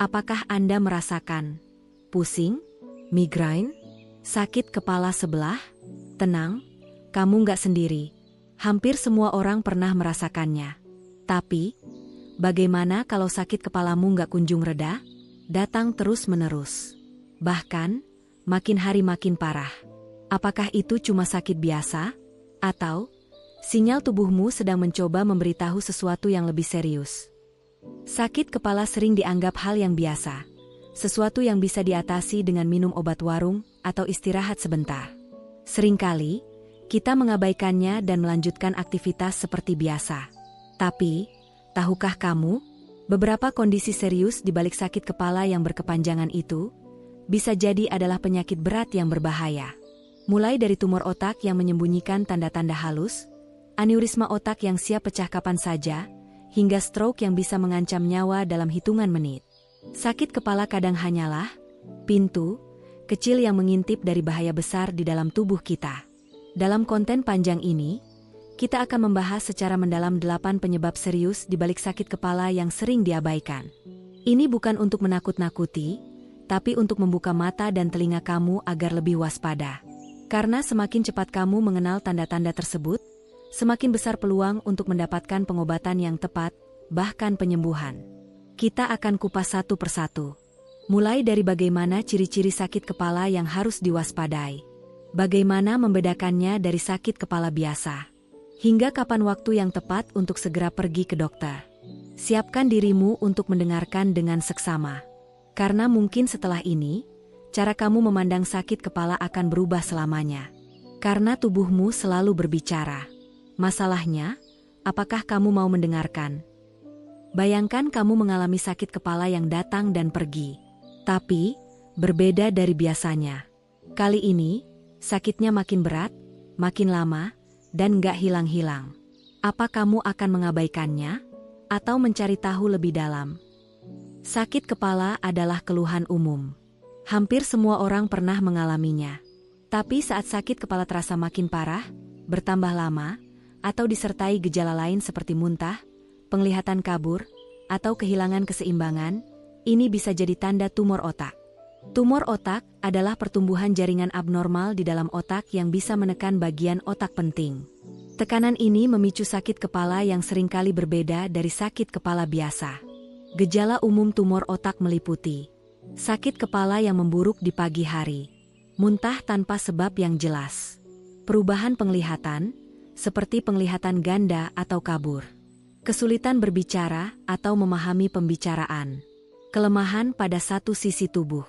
Apakah Anda merasakan pusing, migrain, sakit kepala sebelah? Tenang, kamu nggak sendiri. Hampir semua orang pernah merasakannya. Tapi, bagaimana kalau sakit kepalamu nggak kunjung reda? Datang terus-menerus. Bahkan, makin hari makin parah. Apakah itu cuma sakit biasa? Atau, sinyal tubuhmu sedang mencoba memberitahu sesuatu yang lebih serius? Sakit kepala sering dianggap hal yang biasa. Sesuatu yang bisa diatasi dengan minum obat warung atau istirahat sebentar. Seringkali, kita mengabaikannya dan melanjutkan aktivitas seperti biasa. Tapi, tahukah kamu, beberapa kondisi serius di balik sakit kepala yang berkepanjangan itu, bisa jadi adalah penyakit berat yang berbahaya. Mulai dari tumor otak yang menyembunyikan tanda-tanda halus, aneurisma otak yang siap pecah kapan saja, hingga stroke yang bisa mengancam nyawa dalam hitungan menit. Sakit kepala kadang hanyalah pintu kecil yang mengintip dari bahaya besar di dalam tubuh kita. Dalam konten panjang ini, kita akan membahas secara mendalam 8 penyebab serius di balik sakit kepala yang sering diabaikan. Ini bukan untuk menakut-nakuti, tapi untuk membuka mata dan telinga kamu agar lebih waspada. Karena semakin cepat kamu mengenal tanda-tanda tersebut, semakin besar peluang untuk mendapatkan pengobatan yang tepat, bahkan penyembuhan. Kita akan kupas satu persatu. Mulai dari bagaimana ciri-ciri sakit kepala yang harus diwaspadai. Bagaimana membedakannya dari sakit kepala biasa. Hingga kapan waktu yang tepat untuk segera pergi ke dokter. Siapkan dirimu untuk mendengarkan dengan seksama. Karena mungkin setelah ini, cara kamu memandang sakit kepala akan berubah selamanya. Karena tubuhmu selalu berbicara. Masalahnya, apakah kamu mau mendengarkan? Bayangkan kamu mengalami sakit kepala yang datang dan pergi. Tapi, berbeda dari biasanya. Kali ini, sakitnya makin berat, makin lama, dan nggak hilang-hilang. Apa kamu akan mengabaikannya? Atau mencari tahu lebih dalam? Sakit kepala adalah keluhan umum. Hampir semua orang pernah mengalaminya. Tapi saat sakit kepala terasa makin parah, bertambah lama, atau disertai gejala lain seperti muntah, penglihatan kabur, atau kehilangan keseimbangan, ini bisa jadi tanda tumor otak. Tumor otak adalah pertumbuhan jaringan abnormal di dalam otak yang bisa menekan bagian otak penting. Tekanan ini memicu sakit kepala yang seringkali berbeda dari sakit kepala biasa. Gejala umum tumor otak meliputi sakit kepala yang memburuk di pagi hari, muntah tanpa sebab yang jelas, perubahan penglihatan, seperti penglihatan ganda atau kabur, kesulitan berbicara atau memahami pembicaraan, kelemahan pada satu sisi tubuh,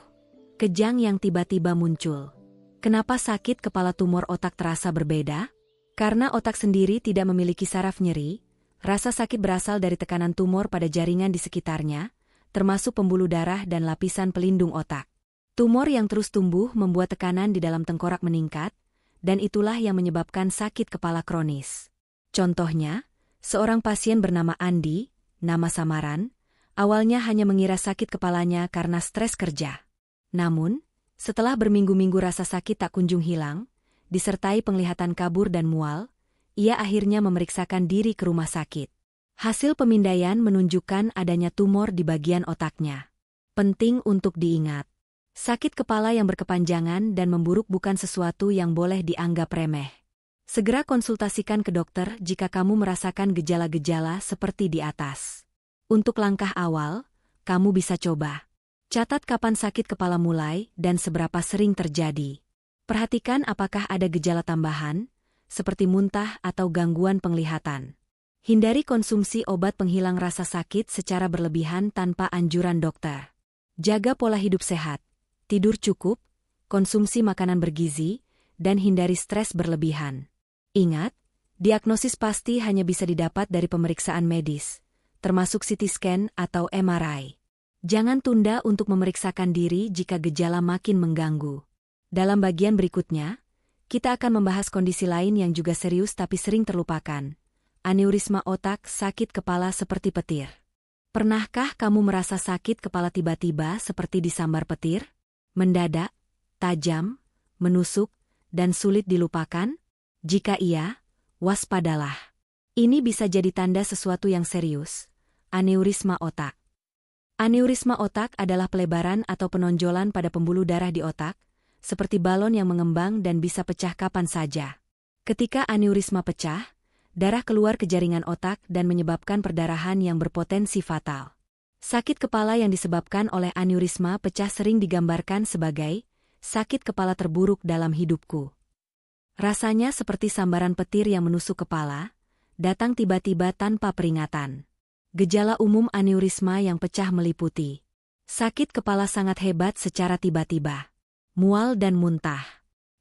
kejang yang tiba-tiba muncul. Kenapa sakit kepala tumor otak terasa berbeda? Karena otak sendiri tidak memiliki saraf nyeri, rasa sakit berasal dari tekanan tumor pada jaringan di sekitarnya, termasuk pembuluh darah dan lapisan pelindung otak. Tumor yang terus tumbuh membuat tekanan di dalam tengkorak meningkat, dan itulah yang menyebabkan sakit kepala kronis. Contohnya, seorang pasien bernama Andi, nama samaran, awalnya hanya mengira sakit kepalanya karena stres kerja. Namun, setelah berminggu-minggu rasa sakit tak kunjung hilang, disertai penglihatan kabur dan mual, ia akhirnya memeriksakan diri ke rumah sakit. Hasil pemindaian menunjukkan adanya tumor di bagian otaknya. Penting untuk diingat. Sakit kepala yang berkepanjangan dan memburuk bukan sesuatu yang boleh dianggap remeh. Segera konsultasikan ke dokter jika kamu merasakan gejala-gejala seperti di atas. Untuk langkah awal, kamu bisa coba. Catat kapan sakit kepala mulai dan seberapa sering terjadi. Perhatikan apakah ada gejala tambahan, seperti muntah atau gangguan penglihatan. Hindari konsumsi obat penghilang rasa sakit secara berlebihan tanpa anjuran dokter. Jaga pola hidup sehat. Tidur cukup, konsumsi makanan bergizi, dan hindari stres berlebihan. Ingat, diagnosis pasti hanya bisa didapat dari pemeriksaan medis, termasuk CT scan atau MRI. Jangan tunda untuk memeriksakan diri jika gejala makin mengganggu. Dalam bagian berikutnya, kita akan membahas kondisi lain yang juga serius tapi sering terlupakan. Aneurisma otak, sakit kepala seperti petir. Pernahkah kamu merasa sakit kepala tiba-tiba seperti disambar petir? Mendadak, tajam, menusuk, dan sulit dilupakan? Jika iya, waspadalah. Ini bisa jadi tanda sesuatu yang serius. Aneurisma otak. Aneurisma otak adalah pelebaran atau penonjolan pada pembuluh darah di otak, seperti balon yang mengembang dan bisa pecah kapan saja. Ketika aneurisma pecah, darah keluar ke jaringan otak dan menyebabkan perdarahan yang berpotensi fatal. Sakit kepala yang disebabkan oleh aneurisma pecah sering digambarkan sebagai sakit kepala terburuk dalam hidupku. Rasanya seperti sambaran petir yang menusuk kepala, datang tiba-tiba tanpa peringatan. Gejala umum aneurisma yang pecah meliputi sakit kepala sangat hebat secara tiba-tiba, mual dan muntah,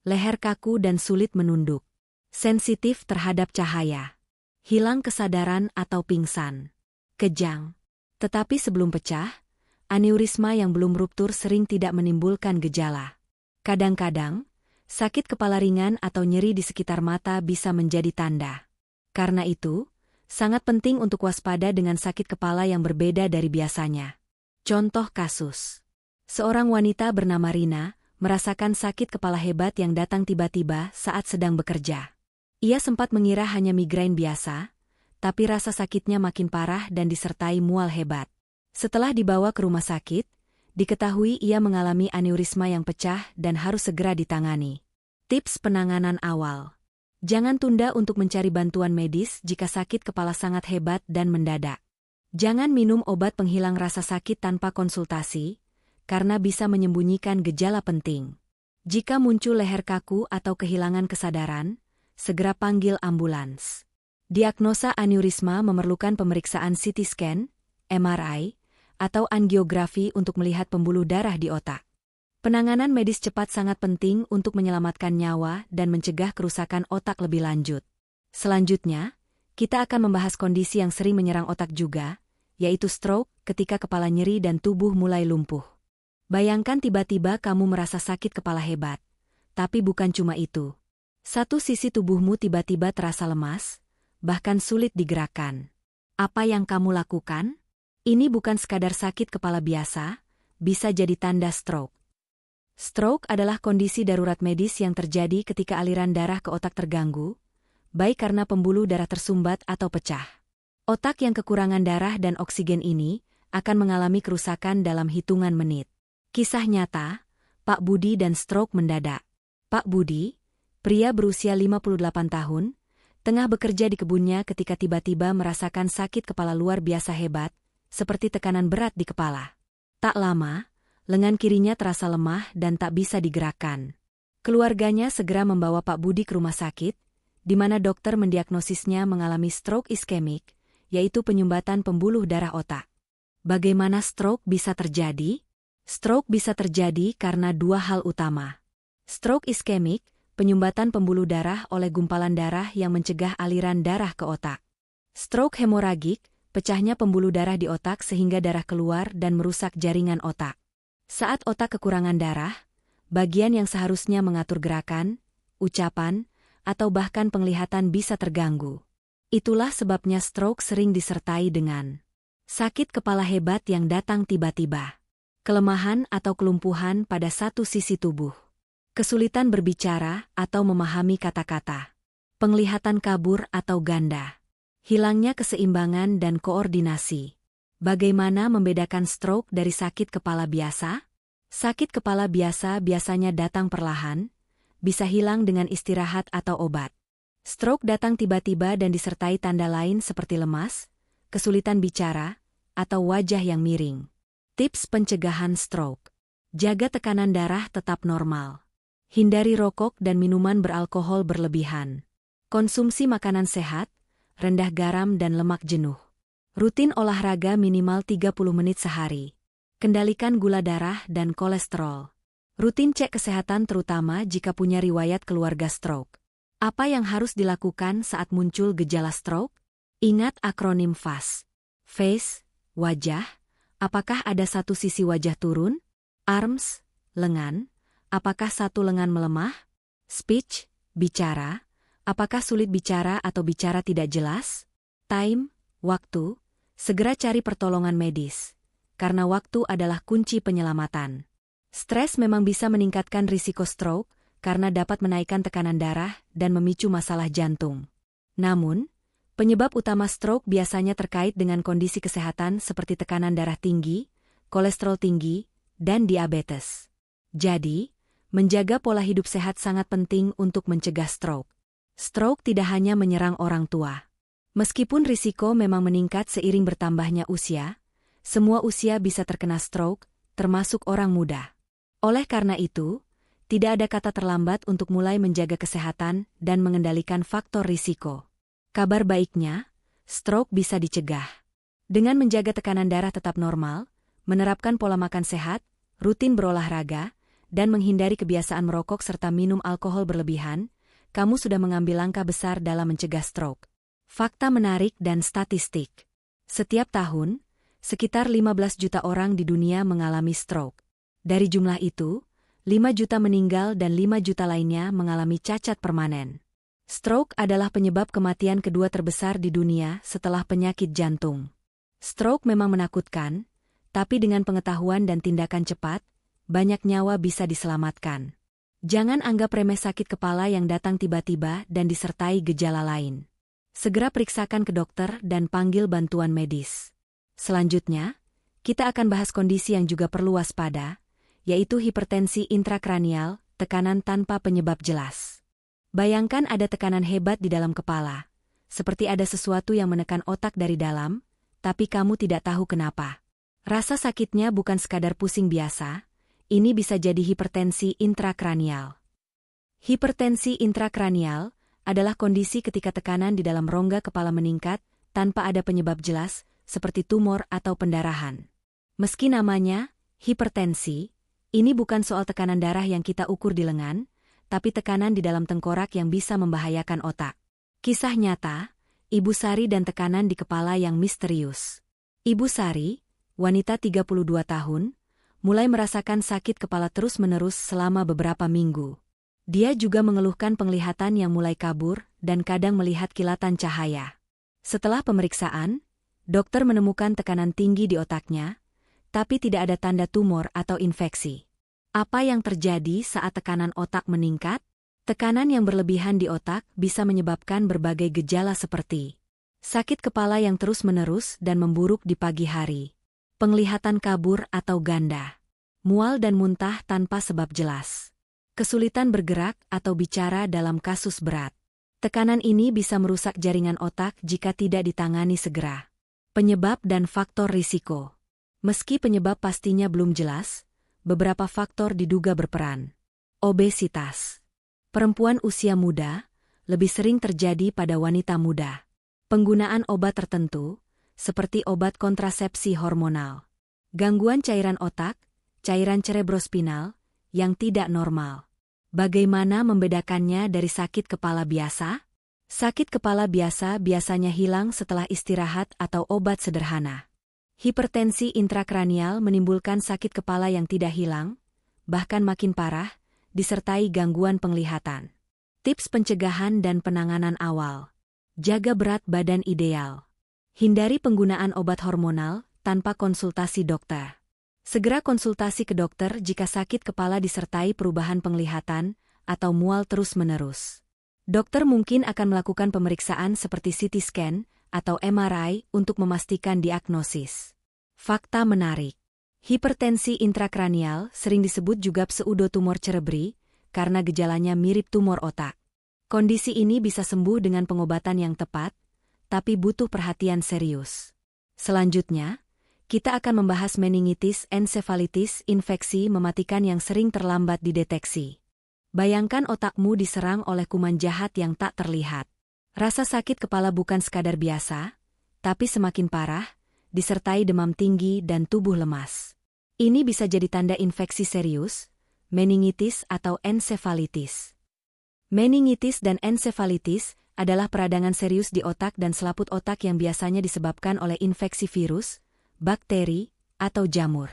leher kaku dan sulit menunduk, sensitif terhadap cahaya, hilang kesadaran atau pingsan, kejang. Tetapi sebelum pecah, aneurisma yang belum ruptur sering tidak menimbulkan gejala. Kadang-kadang, sakit kepala ringan atau nyeri di sekitar mata bisa menjadi tanda. Karena itu, sangat penting untuk waspada dengan sakit kepala yang berbeda dari biasanya. Contoh kasus. Seorang wanita bernama Rina merasakan sakit kepala hebat yang datang tiba-tiba saat sedang bekerja. Ia sempat mengira hanya migrain biasa, tapi rasa sakitnya makin parah dan disertai mual hebat. Setelah dibawa ke rumah sakit, diketahui ia mengalami aneurisma yang pecah dan harus segera ditangani. Tips penanganan awal. Jangan tunda untuk mencari bantuan medis jika sakit kepala sangat hebat dan mendadak. Jangan minum obat penghilang rasa sakit tanpa konsultasi, karena bisa menyembunyikan gejala penting. Jika muncul leher kaku atau kehilangan kesadaran, segera panggil ambulans. Diagnosa aneurisma memerlukan pemeriksaan CT scan, MRI, atau angiografi untuk melihat pembuluh darah di otak. Penanganan medis cepat sangat penting untuk menyelamatkan nyawa dan mencegah kerusakan otak lebih lanjut. Selanjutnya, kita akan membahas kondisi yang sering menyerang otak juga, yaitu stroke ketika kepala nyeri dan tubuh mulai lumpuh. Bayangkan tiba-tiba kamu merasa sakit kepala hebat. Tapi bukan cuma itu. Satu sisi tubuhmu tiba-tiba terasa lemas, bahkan sulit digerakkan. Apa yang kamu lakukan? Ini bukan sekadar sakit kepala biasa, bisa jadi tanda stroke. Stroke adalah kondisi darurat medis yang terjadi ketika aliran darah ke otak terganggu, baik karena pembuluh darah tersumbat atau pecah. Otak yang kekurangan darah dan oksigen ini akan mengalami kerusakan dalam hitungan menit. Kisah nyata, Pak Budi dan stroke mendadak. Pak Budi, pria berusia 58 tahun, tengah bekerja di kebunnya ketika tiba-tiba merasakan sakit kepala luar biasa hebat, seperti tekanan berat di kepala. Tak lama, lengan kirinya terasa lemah dan tak bisa digerakkan. Keluarganya segera membawa Pak Budi ke rumah sakit, di mana dokter mendiagnosisnya mengalami stroke iskemik, yaitu penyumbatan pembuluh darah otak. Bagaimana stroke bisa terjadi? Stroke bisa terjadi karena dua hal utama. Stroke iskemik, penyumbatan pembuluh darah oleh gumpalan darah yang mencegah aliran darah ke otak. Stroke hemoragik, pecahnya pembuluh darah di otak sehingga darah keluar dan merusak jaringan otak. Saat otak kekurangan darah, bagian yang seharusnya mengatur gerakan, ucapan, atau bahkan penglihatan bisa terganggu. Itulah sebabnya stroke sering disertai dengan sakit kepala hebat yang datang tiba-tiba, kelemahan atau kelumpuhan pada satu sisi tubuh, kesulitan berbicara atau memahami kata-kata, penglihatan kabur atau ganda, hilangnya keseimbangan dan koordinasi. Bagaimana membedakan stroke dari sakit kepala biasa? Sakit kepala biasa biasanya datang perlahan, bisa hilang dengan istirahat atau obat. Stroke datang tiba-tiba dan disertai tanda lain seperti lemas, kesulitan bicara, atau wajah yang miring. Tips pencegahan stroke. Jaga tekanan darah tetap normal. Hindari rokok dan minuman beralkohol berlebihan. Konsumsi makanan sehat, rendah garam dan lemak jenuh. Rutin olahraga minimal 30 menit sehari. Kendalikan gula darah dan kolesterol. Rutin cek kesehatan terutama jika punya riwayat keluarga stroke. Apa yang harus dilakukan saat muncul gejala stroke? Ingat akronim FAST. Face, wajah. Apakah ada satu sisi wajah turun? Arms, lengan. Apakah satu lengan melemah? Speech, bicara. Apakah sulit bicara atau bicara tidak jelas? Time, waktu. Segera cari pertolongan medis. Karena waktu adalah kunci penyelamatan. Stres memang bisa meningkatkan risiko stroke karena dapat menaikkan tekanan darah dan memicu masalah jantung. Namun, penyebab utama stroke biasanya terkait dengan kondisi kesehatan seperti tekanan darah tinggi, kolesterol tinggi, dan diabetes. Jadi, menjaga pola hidup sehat sangat penting untuk mencegah stroke. Stroke tidak hanya menyerang orang tua. Meskipun risiko memang meningkat seiring bertambahnya usia, semua usia bisa terkena stroke, termasuk orang muda. Oleh karena itu, tidak ada kata terlambat untuk mulai menjaga kesehatan dan mengendalikan faktor risiko. Kabar baiknya, stroke bisa dicegah. Dengan menjaga tekanan darah tetap normal, menerapkan pola makan sehat, rutin berolahraga, dan menghindari kebiasaan merokok serta minum alkohol berlebihan, kamu sudah mengambil langkah besar dalam mencegah stroke. Fakta menarik dan statistik. Setiap tahun, sekitar 15 juta orang di dunia mengalami stroke. Dari jumlah itu, 5 juta meninggal dan 5 juta lainnya mengalami cacat permanen. Stroke adalah penyebab kematian kedua terbesar di dunia setelah penyakit jantung. Stroke memang menakutkan, tapi dengan pengetahuan dan tindakan cepat, banyak nyawa bisa diselamatkan. Jangan anggap remeh sakit kepala yang datang tiba-tiba dan disertai gejala lain. Segera periksakan ke dokter dan panggil bantuan medis. Selanjutnya, kita akan bahas kondisi yang juga perlu waspada, yaitu hipertensi intrakranial, tekanan tanpa penyebab jelas. Bayangkan ada tekanan hebat di dalam kepala, seperti ada sesuatu yang menekan otak dari dalam, tapi kamu tidak tahu kenapa. Rasa sakitnya bukan sekadar pusing biasa, ini bisa jadi hipertensi intrakranial. Hipertensi intrakranial adalah kondisi ketika tekanan di dalam rongga kepala meningkat tanpa ada penyebab jelas, seperti tumor atau pendarahan. Meski namanya hipertensi, ini bukan soal tekanan darah yang kita ukur di lengan, tapi tekanan di dalam tengkorak yang bisa membahayakan otak. Kisah nyata, Ibu Sari dan tekanan di kepala yang misterius. Ibu Sari, wanita 32 tahun, mulai merasakan sakit kepala terus-menerus selama beberapa minggu. Dia juga mengeluhkan penglihatan yang mulai kabur dan kadang melihat kilatan cahaya. Setelah pemeriksaan, dokter menemukan tekanan tinggi di otaknya, tapi tidak ada tanda tumor atau infeksi. Apa yang terjadi saat tekanan otak meningkat? Tekanan yang berlebihan di otak bisa menyebabkan berbagai gejala seperti sakit kepala yang terus-menerus dan memburuk di pagi hari, penglihatan kabur atau ganda, mual dan muntah tanpa sebab jelas, kesulitan bergerak atau bicara dalam kasus berat. Tekanan ini bisa merusak jaringan otak jika tidak ditangani segera. Penyebab dan faktor risiko. Meski penyebab pastinya belum jelas, beberapa faktor diduga berperan. Obesitas. Perempuan usia muda lebih sering terjadi pada wanita muda. Penggunaan obat tertentu, seperti obat kontrasepsi hormonal. Gangguan cairan otak, cairan cerebrospinal, yang tidak normal. Bagaimana membedakannya dari sakit kepala biasa? Sakit kepala biasa biasanya hilang setelah istirahat atau obat sederhana. Hipertensi intrakranial menimbulkan sakit kepala yang tidak hilang, bahkan makin parah, disertai gangguan penglihatan. Tips pencegahan dan penanganan awal. Jaga berat badan ideal. Hindari penggunaan obat hormonal tanpa konsultasi dokter. Segera konsultasi ke dokter jika sakit kepala disertai perubahan penglihatan atau mual terus-menerus. Dokter mungkin akan melakukan pemeriksaan seperti CT scan atau MRI untuk memastikan diagnosis. Fakta menarik. Hipertensi intrakranial sering disebut juga pseudotumor cerebri karena gejalanya mirip tumor otak. Kondisi ini bisa sembuh dengan pengobatan yang tepat, tapi butuh perhatian serius. Selanjutnya, kita akan membahas meningitis ensefalitis, infeksi mematikan yang sering terlambat dideteksi. Bayangkan otakmu diserang oleh kuman jahat yang tak terlihat. Rasa sakit kepala bukan sekadar biasa, tapi semakin parah, disertai demam tinggi dan tubuh lemas. Ini bisa jadi tanda infeksi serius, meningitis atau ensefalitis. Meningitis dan ensefalitis adalah peradangan serius di otak dan selaput otak yang biasanya disebabkan oleh infeksi virus, bakteri, atau jamur.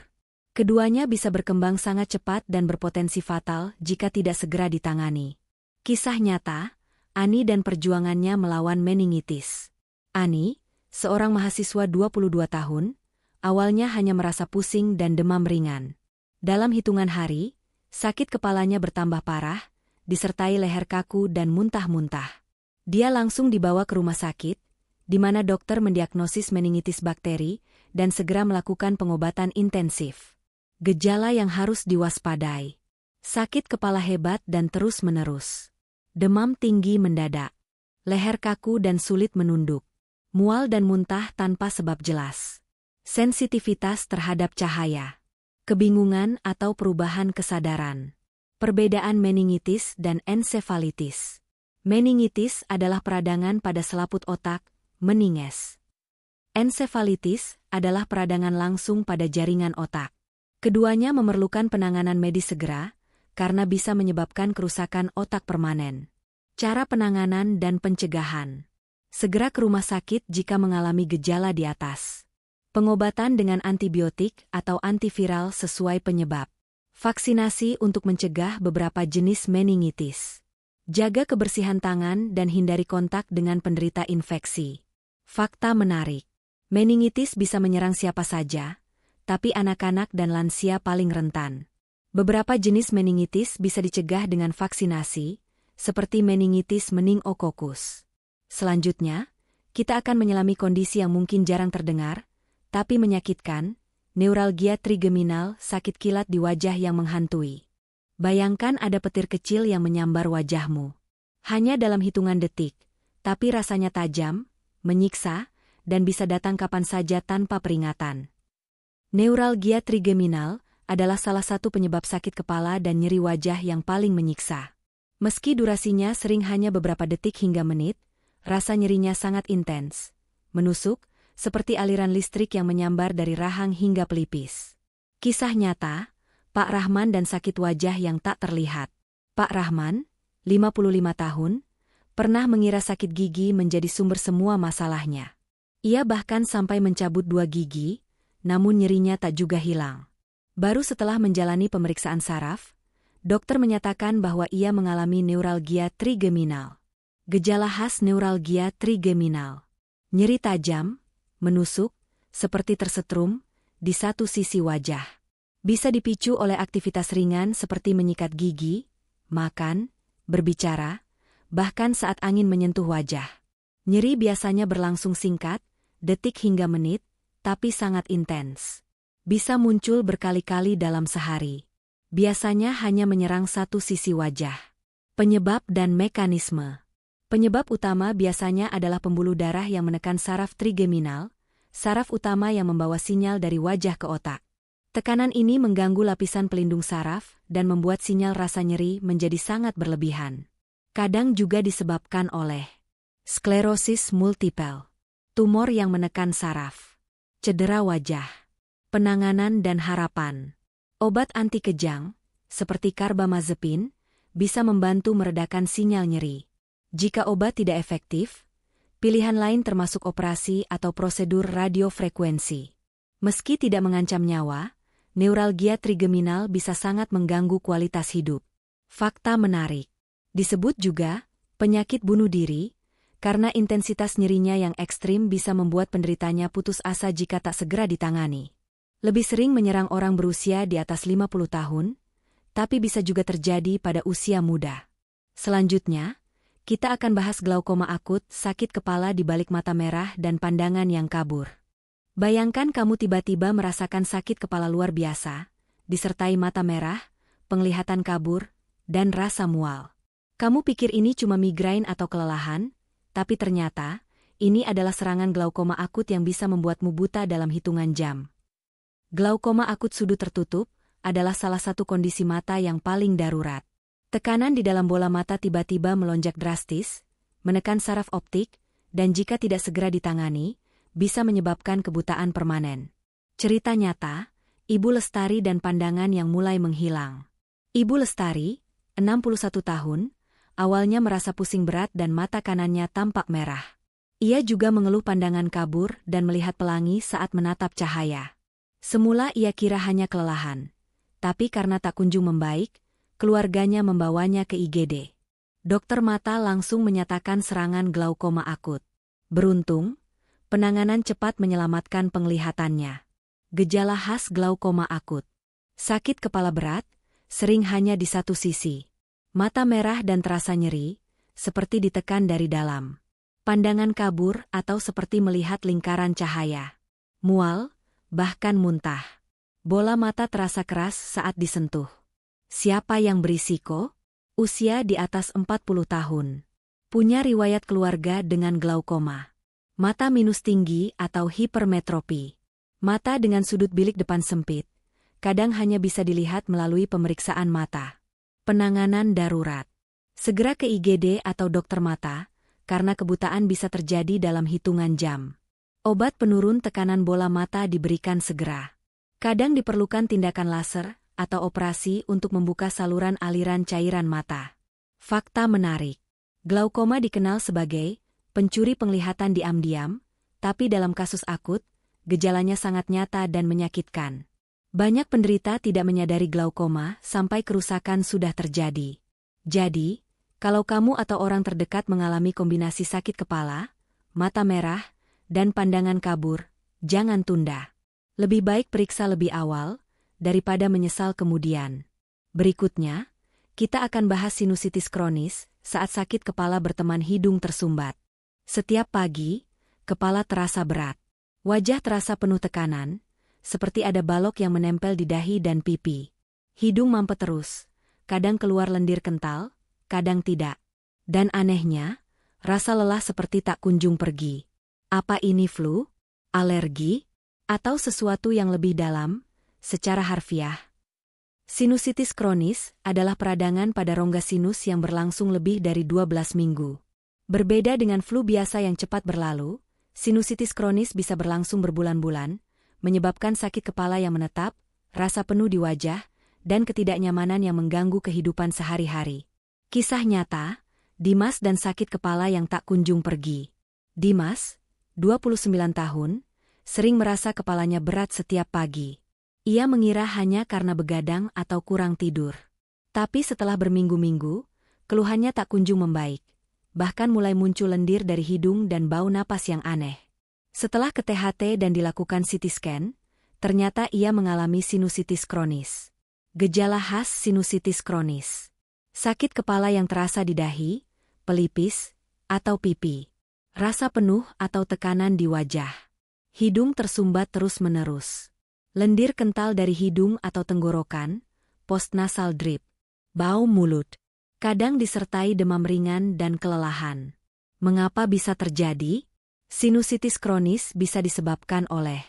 Keduanya bisa berkembang sangat cepat dan berpotensi fatal jika tidak segera ditangani. Kisah nyata, Ani dan perjuangannya melawan meningitis. Ani, seorang mahasiswa 22 tahun, awalnya hanya merasa pusing dan demam ringan. Dalam hitungan hari, sakit kepalanya bertambah parah, disertai leher kaku dan muntah-muntah. Dia langsung dibawa ke rumah sakit, di mana dokter mendiagnosis meningitis bakteri dan segera melakukan pengobatan intensif. Gejala yang harus diwaspadai. Sakit kepala hebat dan terus-menerus. Demam tinggi mendadak. Leher kaku dan sulit menunduk. Mual dan muntah tanpa sebab jelas. Sensitivitas terhadap cahaya. Kebingungan atau perubahan kesadaran. Perbedaan meningitis dan ensefalitis. Meningitis adalah peradangan pada selaput otak, meninges. Ensefalitis adalah peradangan langsung pada jaringan otak. Keduanya memerlukan penanganan medis segera, karena bisa menyebabkan kerusakan otak permanen. Cara penanganan dan pencegahan. Segera ke rumah sakit jika mengalami gejala di atas. Pengobatan dengan antibiotik atau antiviral sesuai penyebab. Vaksinasi untuk mencegah beberapa jenis meningitis. Jaga kebersihan tangan dan hindari kontak dengan penderita infeksi. Fakta menarik. Meningitis bisa menyerang siapa saja, tapi anak-anak dan lansia paling rentan. Beberapa jenis meningitis bisa dicegah dengan vaksinasi, seperti meningitis meningokokus. Selanjutnya, kita akan menyelami kondisi yang mungkin jarang terdengar, tapi menyakitkan, neuralgia trigeminal, sakit kilat di wajah yang menghantui. Bayangkan ada petir kecil yang menyambar wajahmu. Hanya dalam hitungan detik, tapi rasanya tajam, menyiksa, dan bisa datang kapan saja tanpa peringatan. Neuralgia trigeminal adalah salah satu penyebab sakit kepala dan nyeri wajah yang paling menyiksa. Meski durasinya sering hanya beberapa detik hingga menit, rasa nyerinya sangat intens, menusuk, seperti aliran listrik yang menyambar dari rahang hingga pelipis. Kisah nyata, Pak Rahman dan sakit wajah yang tak terlihat. Pak Rahman, 55 tahun, pernah mengira sakit gigi menjadi sumber semua masalahnya. Ia bahkan sampai mencabut 2 gigi, namun nyerinya tak juga hilang. Baru setelah menjalani pemeriksaan saraf, dokter menyatakan bahwa ia mengalami neuralgia trigeminal. Gejala khas neuralgia trigeminal. Nyeri tajam, menusuk, seperti tersetrum, di satu sisi wajah. Bisa dipicu oleh aktivitas ringan seperti menyikat gigi, makan, berbicara, bahkan saat angin menyentuh wajah. Nyeri biasanya berlangsung singkat, detik hingga menit, tapi sangat intens. Bisa muncul berkali-kali dalam sehari. Biasanya hanya menyerang satu sisi wajah. Penyebab dan mekanisme. Penyebab utama biasanya adalah pembuluh darah yang menekan saraf trigeminal, saraf utama yang membawa sinyal dari wajah ke otak. Tekanan ini mengganggu lapisan pelindung saraf dan membuat sinyal rasa nyeri menjadi sangat berlebihan. Kadang juga disebabkan oleh sklerosis multiple, tumor yang menekan saraf, cedera wajah, penanganan dan harapan. Obat anti kejang, seperti karbamazepin, bisa membantu meredakan sinyal nyeri. Jika obat tidak efektif, pilihan lain termasuk operasi atau prosedur radiofrekuensi. Meski tidak mengancam nyawa, neuralgia trigeminal bisa sangat mengganggu kualitas hidup. Fakta menarik. Disebut juga penyakit bunuh diri, karena intensitas nyerinya yang ekstrim bisa membuat penderitanya putus asa jika tak segera ditangani. Lebih sering menyerang orang berusia di atas 50 tahun, tapi bisa juga terjadi pada usia muda. Selanjutnya, kita akan bahas glaukoma akut, sakit kepala di balik mata merah dan pandangan yang kabur. Bayangkan kamu tiba-tiba merasakan sakit kepala luar biasa, disertai mata merah, penglihatan kabur, dan rasa mual. Kamu pikir ini cuma migrain atau kelelahan, tapi ternyata, ini adalah serangan glaukoma akut yang bisa membuatmu buta dalam hitungan jam. Glaukoma akut sudut tertutup adalah salah satu kondisi mata yang paling darurat. Tekanan di dalam bola mata tiba-tiba melonjak drastis, menekan saraf optik, dan jika tidak segera ditangani, bisa menyebabkan kebutaan permanen. Cerita nyata, Ibu Lestari dan pandangan yang mulai menghilang. Ibu Lestari, 61 tahun, awalnya merasa pusing berat dan mata kanannya tampak merah. Ia juga mengeluh pandangan kabur dan melihat pelangi saat menatap cahaya. Semula ia kira hanya kelelahan, tapi karena tak kunjung membaik, keluarganya membawanya ke IGD. Dokter mata langsung menyatakan serangan glaukoma akut. Beruntung, penanganan cepat menyelamatkan penglihatannya. Gejala khas glaukoma akut. Sakit kepala berat, sering hanya di satu sisi. Mata merah dan terasa nyeri, seperti ditekan dari dalam. Pandangan kabur atau seperti melihat lingkaran cahaya. Mual, bahkan muntah. Bola mata terasa keras saat disentuh. Siapa yang berisiko? Usia di atas 40 tahun. Punya riwayat keluarga dengan glaukoma. Mata minus tinggi atau hipermetropi. Mata dengan sudut bilik depan sempit. Kadang hanya bisa dilihat melalui pemeriksaan mata. Penanganan darurat. Segera ke IGD atau dokter mata, karena kebutaan bisa terjadi dalam hitungan jam. Obat penurun tekanan bola mata diberikan segera. Kadang diperlukan tindakan laser atau operasi untuk membuka saluran aliran cairan mata. Fakta menarik. Glaukoma dikenal sebagai pencuri penglihatan diam-diam, tapi dalam kasus akut, gejalanya sangat nyata dan menyakitkan. Banyak penderita tidak menyadari glaukoma sampai kerusakan sudah terjadi. Jadi, kalau kamu atau orang terdekat mengalami kombinasi sakit kepala, mata merah, dan pandangan kabur, jangan tunda. Lebih baik periksa lebih awal, daripada menyesal kemudian. Berikutnya, kita akan bahas sinusitis kronis saat sakit kepala berteman hidung tersumbat. Setiap pagi, kepala terasa berat. Wajah terasa penuh tekanan, seperti ada balok yang menempel di dahi dan pipi. Hidung mampet terus, kadang keluar lendir kental, kadang tidak. Dan anehnya, rasa lelah seperti tak kunjung pergi. Apa ini flu? Alergi? Atau sesuatu yang lebih dalam? Secara harfiah, sinusitis kronis adalah peradangan pada rongga sinus yang berlangsung lebih dari 12 minggu. Berbeda dengan flu biasa yang cepat berlalu, sinusitis kronis bisa berlangsung berbulan-bulan, menyebabkan sakit kepala yang menetap, rasa penuh di wajah, dan ketidaknyamanan yang mengganggu kehidupan sehari-hari. Kisah nyata, Dimas dan sakit kepala yang tak kunjung pergi. Dimas, 29 tahun, sering merasa kepalanya berat setiap pagi. Ia mengira hanya karena begadang atau kurang tidur. Tapi setelah berminggu-minggu, keluhannya tak kunjung membaik. Bahkan mulai muncul lendir dari hidung dan bau napas yang aneh. Setelah ke THT dan dilakukan CT scan, ternyata ia mengalami sinusitis kronis. Gejala khas sinusitis kronis. Sakit kepala yang terasa di dahi, pelipis, atau pipi. Rasa penuh atau tekanan di wajah. Hidung tersumbat terus-menerus. Lendir kental dari hidung atau tenggorokan, postnasal drip, bau mulut, kadang disertai demam ringan dan kelelahan. Mengapa bisa terjadi? Sinusitis kronis bisa disebabkan oleh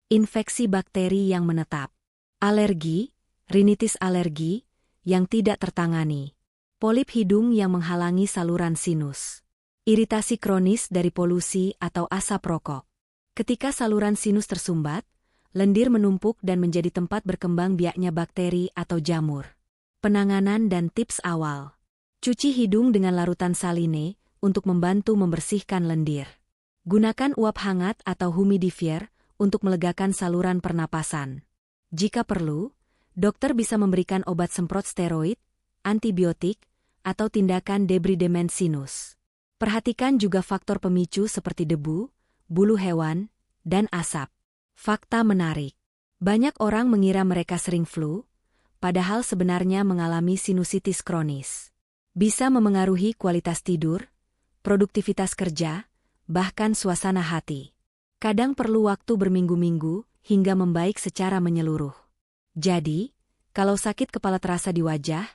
infeksi bakteri yang menetap, alergi, rinitis alergi, yang tidak tertangani, polip hidung yang menghalangi saluran sinus, iritasi kronis dari polusi atau asap rokok. Ketika saluran sinus tersumbat, lendir menumpuk dan menjadi tempat berkembang biaknya bakteri atau jamur. Penanganan dan tips awal. Cuci hidung dengan larutan saline untuk membantu membersihkan lendir. Gunakan uap hangat atau humidifier untuk melegakan saluran pernapasan. Jika perlu, dokter bisa memberikan obat semprot steroid, antibiotik, atau tindakan debridement sinus. Perhatikan juga faktor pemicu seperti debu, bulu hewan, dan asap. Fakta menarik. Banyak orang mengira mereka sering flu, padahal sebenarnya mengalami sinusitis kronis. Bisa memengaruhi kualitas tidur, produktivitas kerja, bahkan suasana hati. Kadang perlu waktu berminggu-minggu hingga membaik secara menyeluruh. Jadi, kalau sakit kepala terasa di wajah,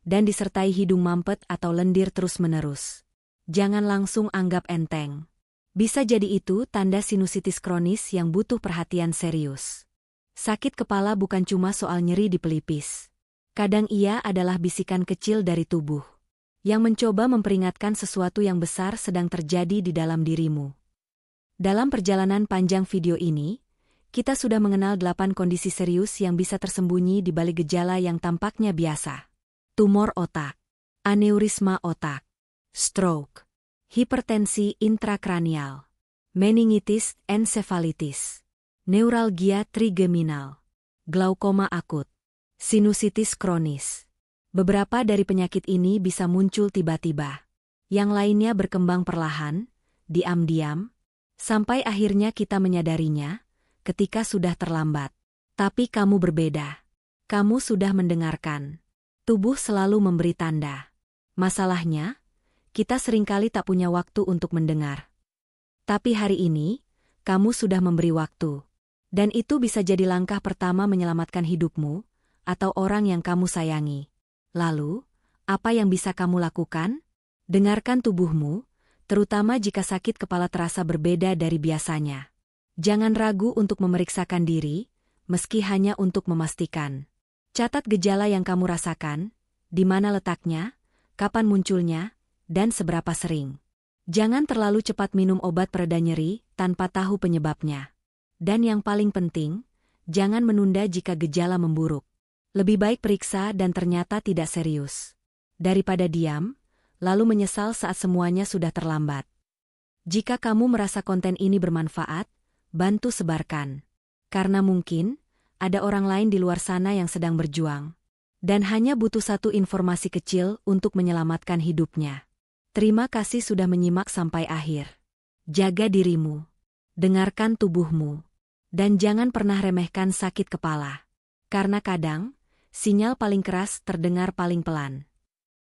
dan disertai hidung mampet atau lendir terus-menerus, jangan langsung anggap enteng. Bisa jadi itu tanda sinusitis kronis yang butuh perhatian serius. Sakit kepala bukan cuma soal nyeri di pelipis. Kadang ia adalah bisikan kecil dari tubuh yang mencoba memperingatkan sesuatu yang besar sedang terjadi di dalam dirimu. Dalam perjalanan panjang video ini, kita sudah mengenal 8 kondisi serius yang bisa tersembunyi di balik gejala yang tampaknya biasa. Tumor otak, aneurisma otak, stroke, hipertensi intrakranial, meningitis ensefalitis, neuralgia trigeminal, glaukoma akut, sinusitis kronis. Beberapa dari penyakit ini bisa muncul tiba-tiba. Yang lainnya berkembang perlahan, diam-diam, sampai akhirnya kita menyadarinya ketika sudah terlambat. Tapi kamu berbeda. Kamu sudah mendengarkan. Tubuh selalu memberi tanda. Masalahnya, kita seringkali tak punya waktu untuk mendengar. Tapi hari ini, kamu sudah memberi waktu. Dan itu bisa jadi langkah pertama menyelamatkan hidupmu atau orang yang kamu sayangi. Lalu, apa yang bisa kamu lakukan? Dengarkan tubuhmu, terutama jika sakit kepala terasa berbeda dari biasanya. Jangan ragu untuk memeriksakan diri, meski hanya untuk memastikan. Catat gejala yang kamu rasakan, di mana letaknya, kapan munculnya, dan seberapa sering. Jangan terlalu cepat minum obat pereda nyeri tanpa tahu penyebabnya. Dan yang paling penting, jangan menunda jika gejala memburuk. Lebih baik periksa dan ternyata tidak serius, daripada diam, lalu menyesal saat semuanya sudah terlambat. Jika kamu merasa konten ini bermanfaat, bantu sebarkan. Karena mungkin ada orang lain di luar sana yang sedang berjuang. Dan hanya butuh satu informasi kecil untuk menyelamatkan hidupnya. Terima kasih sudah menyimak sampai akhir. Jaga dirimu. Dengarkan tubuhmu. Dan jangan pernah remehkan sakit kepala. Karena kadang, sinyal paling keras terdengar paling pelan.